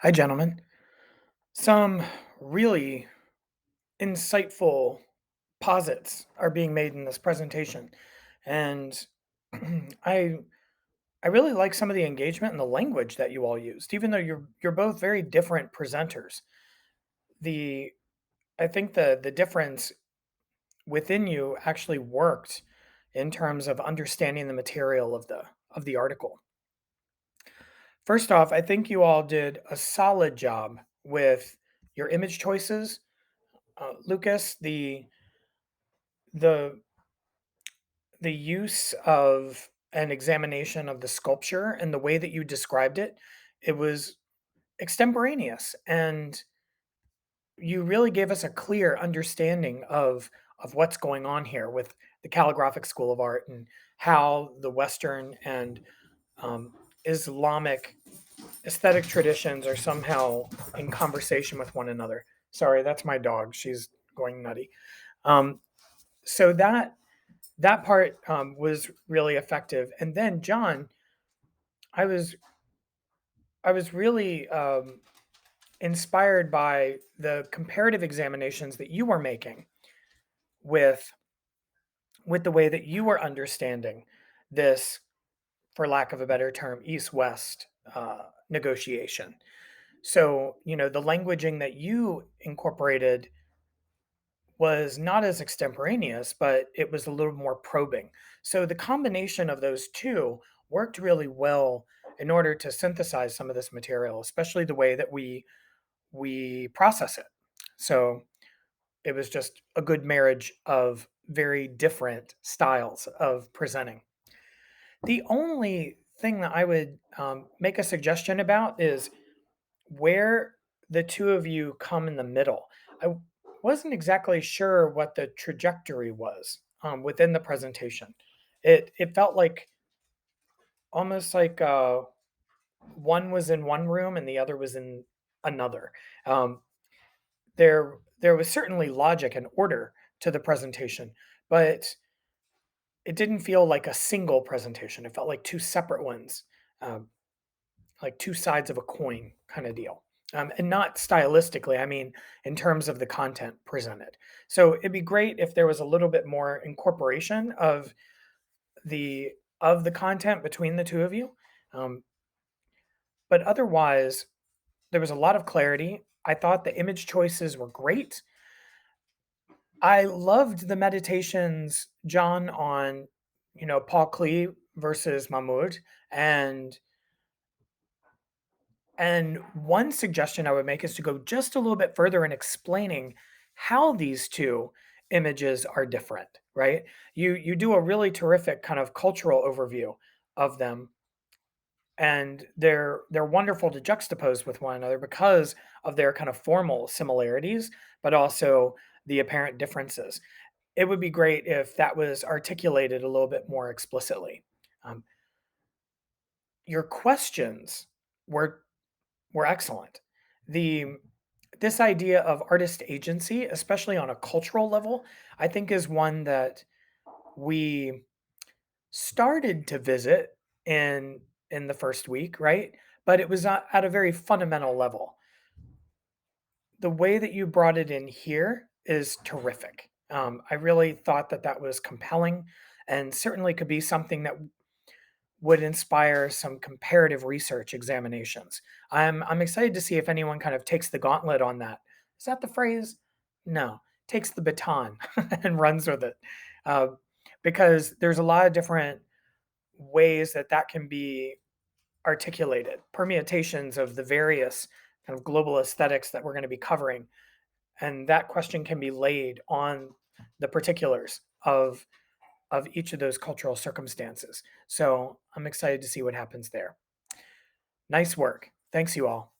Hi, gentlemen. Some really insightful posits are being made in this presentation, and I I really like some of the engagement and the language that you all used, even though you're both very different presenters. The I think the difference within you actually worked in terms of understanding the material of the article. First off, I think you all did a solid job with your image choices. Lucas, the the use of an examination of the sculpture and the way that you described it, it was extemporaneous, and you really gave us a clear understanding of what's going on here with the calligraphic school of art and how the Western and Islamic aesthetic traditions are somehow in conversation with one another. Sorry, that's my dog. She's going nutty. Um, so that part was really effective. And then John, I was I was really inspired by the comparative examinations that you were making with the way that you were understanding this, for lack of a better term, East-West negotiation. So the languaging that you incorporated was not as extemporaneous, but it was a little more probing. So the combination of those two worked really well in order to synthesize some of this material, especially the way that we process it. So it was just a good marriage of very different styles of presenting. The only thing that I would make a suggestion about is where the two of you come in the middle. I wasn't exactly sure what the trajectory was within the presentation. It felt like almost like one was in one room and the other was in another. Um, there was certainly logic and order to the presentation, but it didn't feel like a single presentation. It felt like two separate ones. Um, like two sides of a coin kind of deal. And not stylistically, I mean, in terms of the content presented. So it'd be great if there was a little bit more incorporation the of the content between the two of you. Um, but otherwise, there was a lot of clarity. I thought the image choices were great. I loved the meditations, John, on Paul Klee versus Mahmoud, and And one suggestion I would make is to go just a little bit further in explaining how these two images are different, right? You do a really terrific kind of cultural overview of them, and they're wonderful to juxtapose with one another because of their kind of formal similarities, but also the apparent differences. It would be great if that was articulated a little bit more explicitly. Um, your questions were were excellent. The This idea of artist agency, especially on a cultural level, I think is one that we started to visit in the first week, right? But it was at a very fundamental level. The way that you brought it in here is terrific. I really thought that that was compelling and certainly could be something that would inspire some comparative research examinations. I'm excited to see if anyone kind of takes the gauntlet on that. Is that the phrase? No, takes the baton and runs with it, uh, because there's a lot of different ways that that can be articulated, permutations of the various kind of global aesthetics that we're going to be covering, and that question can be laid on the particulars of each of those cultural circumstances. So I'm excited to see what happens there. Nice work. Thanks, you all.